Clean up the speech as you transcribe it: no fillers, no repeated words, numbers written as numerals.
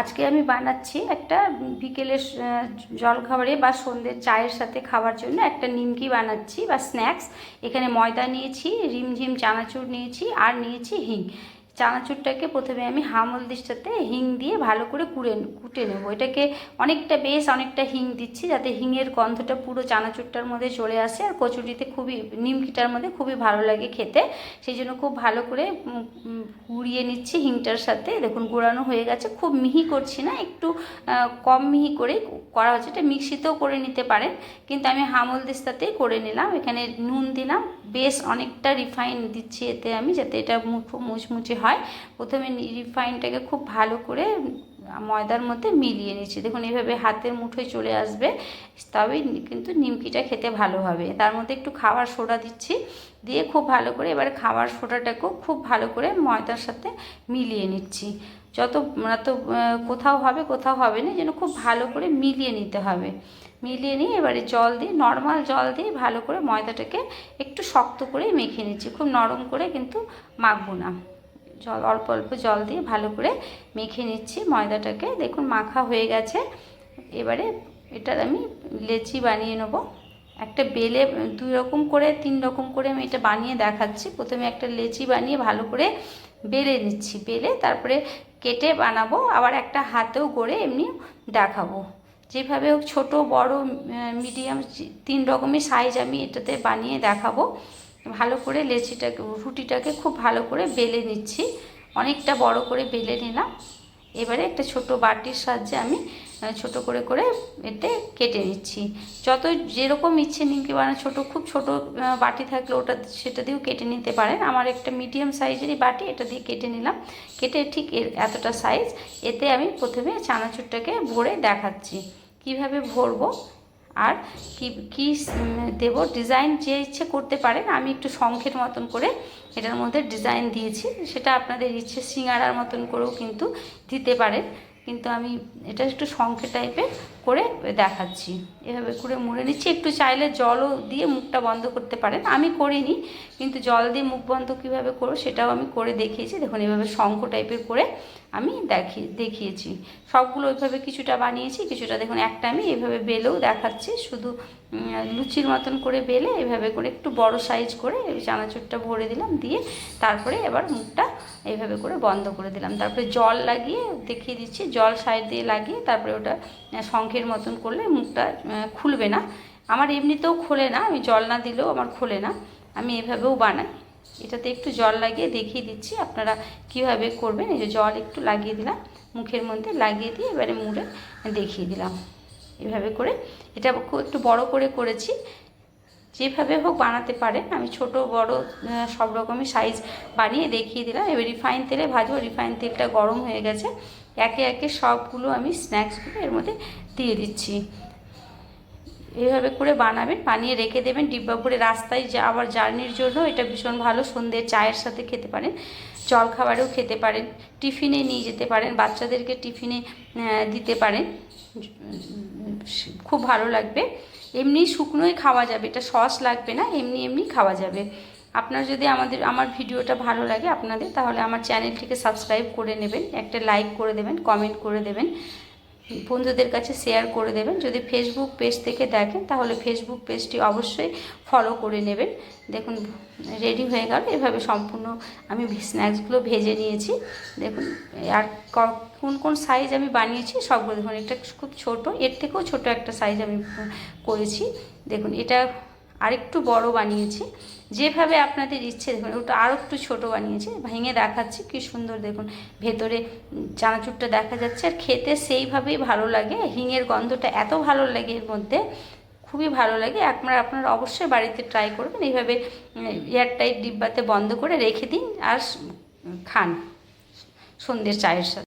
আজকে আমি বানাচ্ছি একটা বিকেলের জলখাবারে বা সন্ধ্যের চায়ের সাথে খাওয়ার জন্য একটা নিমকি বানাচ্ছি বা স্ন্যাক্স। এখানে ময়দা নিয়েছি, রিমঝিম চানাচুর নিয়েছি, আর নিয়েছি হিং। চানাচুরটাকে প্রথমে আমি হামলদির সাথে হিং দিয়ে ভালো করে কুটে নেবো। এটাকে অনেকটা হিং দিচ্ছি যাতে হিংয়ের গন্ধটা পুরো চানাচুরটার মধ্যে চলে আসে, আর কচুরিতে নিমকিটার মধ্যে খুবই ভালো লাগে খেতে। সেই জন্য খুব ভালো করে গুঁড়িয়ে নিচ্ছি হিংটার সাথে। দেখুন গুঁড়ানো হয়ে গেছে, খুব মিহি করছি না, একটু কম মিহি করেই করা হচ্ছে। এটা মিক্সিতেও করে নিতে পারেন, কিন্তু আমি হামলদিস্তাতেই করে নিলাম। এখানে নুন দিলাম, বেশ অনেকটা রিফাইন দিচ্ছি এতে আমি, যাতে এটা মুচমুচে হয়। প্রথমে রিফাইনটাকে খুব ভালো করে ময়দার মধ্যে মিলিয়ে নিচ্ছি। দেখুন এইভাবে হাতের মুঠোয় চলে আসবে, তবেই কিন্তু নিমকিটা খেতে ভালো হবে। তার মধ্যে একটু খাবার সোডা দিচ্ছি, দিয়ে খুব ভালো করে এবারে খাবার সোডাটাকেও খুব ভালো করে ময়দার সাথে মিলিয়ে নিচ্ছি। যত কোথাও হবে না, যেন খুব ভালো করে মিলিয়ে নিতে হবে। মিলিয়ে নিয়ে এবারে জল দিয়ে, নর্মাল জল দিয়ে ভালো করে ময়দাটাকে একটু শক্ত করে মেখে নিচ্ছি। খুব নরম করে কিন্তু মাখবো না, অল্প অল্প জল দিয়ে ভালো করে মেখে নিচ্ছি ময়দাটাকে। দেখুন মাখা হয়ে গেছে। এবারে এটা আমি লেচি বানিয়ে নেবো। একটা বেলে 2 রকম করে 3 রকম করে আমি এটা বানিয়ে দেখাচ্ছি। প্রথমে একটা লেচি বানিয়ে ভালো করে বেলে নিচ্ছি, বেলে তারপরে কেটে বানাবো। আবার একটা হাতেও গড়ে এমনি দেখাবো। যেভাবে হোক ছোটো বড় মিডিয়াম 3 রকমের সাইজ আমি এটাতে বানিয়ে দেখাবো। ভালো করে রুটিটাকে খুব ভালো করে বেলে নিচ্ছি, অনেকটা বড় করে বেলে নিলাম। এবারে একটা ছোট বাটির সাহায্যে আমি ছোট করে করে এতে কেটে নিচ্ছি। যেরকম ইচ্ছে নিমকি বানানো, খুব ছোট বাটি থাকলে সেটা দিয়েও কেটে নিতে পারেন। আমার একটা মিডিয়াম সাইজেরই বাটি, এটা দিয়ে কেটে নিলাম। কেটে ঠিক এতটা সাইজ। এতে আমি প্রথমে চানাচুরটাকে ভরে দেখাচ্ছি কিভাবে ভরবো আর কি দেব। ডিজাইন যে ইচ্ছে করতে পারেন, আমি একটু শঙ্খের মতন করে এটার মধ্যে ডিজাইন দিয়েছি। সেটা আপনাদের ইচ্ছে সিঙ্গারার মতন করেও কিন্তু দিতে পারেন, কিন্তু আমি এটা একটু শঙ্খের টাইপের করে দেখাচ্ছি। এভাবে করে মুড়ে নিচ্ছি। একটু চাইলে জলও দিয়ে মুখটা বন্ধ করতে পারেন, আমি করিনি, কিন্তু জল দিয়ে মুখ বন্ধ কীভাবে করো সেটাও আমি করে দেখিয়েছি। দেখুন এভাবে শঙ্খ টাইপের করে আমি দেখিয়েছি। সবগুলো ওইভাবে কিছুটা বানিয়েছি, কিছুটা দেখুন একটা আমি এইভাবে বেলেও দেখাচ্ছি। শুধু লুচির মতন করে বেলে এভাবে করে একটু বড় সাইজ করে চানাচুরটা ভরে দিলাম, দিয়ে তারপরে এবার মুখটা এইভাবে করে বন্ধ করে দিলাম। তারপরে জল লাগিয়ে দেখিয়ে দিচ্ছি, জল সাইড দিয়ে লাগিয়ে তারপরে ওটা শঙ্খের মতন করলে মুখটা খুলবে না। আমার এমনিতেও খোলে না, আমি জল না দিলেও আমার খোলে না। আমি এভাবেও বানাই। এটাতে একটু জল লাগিয়ে দেখিয়ে দিচ্ছি আপনারা কিভাবে করবেন। এই যে জল একটু লাগিয়ে দিলাম, মুখের মধ্যে লাগিয়ে দিয়ে এবারে মুড়ে দেখিয়ে দিলাম। এভাবে করে এটা একটু বড় করে করেছি। যেভাবে হোক বানাতে পারেন, আমি ছোট বড় সব রকমই সাইজ বানিয়ে দেখিয়ে দিলাম। এবার রিফাইন তেলে ভাজবো। রিফাইন তেলটা গরম হয়ে গেছে, একে একে সবগুলো আমি স্ন্যাক্সগুলো এর মধ্যে দিয়ে দিচ্ছি। এইভাবে করে বানাবেন, বানিয়ে রেখে দেবেন ডিব্বা ভরে। রাস্তায় আবার জার্নির জন্য এটা ভীষণ ভালো। সন্ধ্যের চায়ের সাথে খেতে পারেন, জলখাবারেও খেতে পারেন, টিফিনে নিয়ে যেতে পারেন, বাচ্চাদেরকে টিফিনে দিতে পারেন, খুব ভালো লাগবে। এমনি শুকনোই খাওয়া যাবে, এটা সস লাগবে না, এমনি খাওয়া যাবে। আপনার যদি আমার ভিডিওটা ভালো লাগে আপনাদের, তাহলে আমার চ্যানেলটিকে সাবস্ক্রাইব করে নেবেন, একটা লাইক করে দেবেন, কমেন্ট করে দেবেন, বন্ধুদের কাছে শেয়ার করে দেবেন। যদি ফেসবুক পেজ থেকে দেখেন তাহলে ফেসবুক পেজটি অবশ্যই ফলো করে নেবেন। দেখুন রেডি হয়ে গেল। এভাবে সম্পূর্ণ আমি স্ন্যাক্সগুলো ভেজে নিয়েছি। দেখুন আর কোন সাইজ আমি বানিয়েছি সবগুলো দেখুন। এটা খুব ছোট, এর থেকেও ছোট একটা সাইজ আমি করেছি। দেখুন এটা আরেকটু বড় বানিয়েছি, যেভাবে আপনাদের ইচ্ছে। দেখুন ওটা আরও একটু ছোটো বানিয়েছি, ভেঙে দেখাচ্ছি কি সুন্দর। দেখুন ভেতরে চানাচুরটা দেখা যাচ্ছে, আর খেতে সেইভাবেই ভালো লাগে। হিঙের গন্ধটা এত ভালো লাগে এর মধ্যে, খুবই ভালো লাগে। আপনারা অবশ্যই বাড়িতে ট্রাই করবেন। এইভাবে এয়ারটাইট ডিব্বাতে বন্ধ করে রেখে দিন আর খান সন্ধ্যের চায়ের সাথে।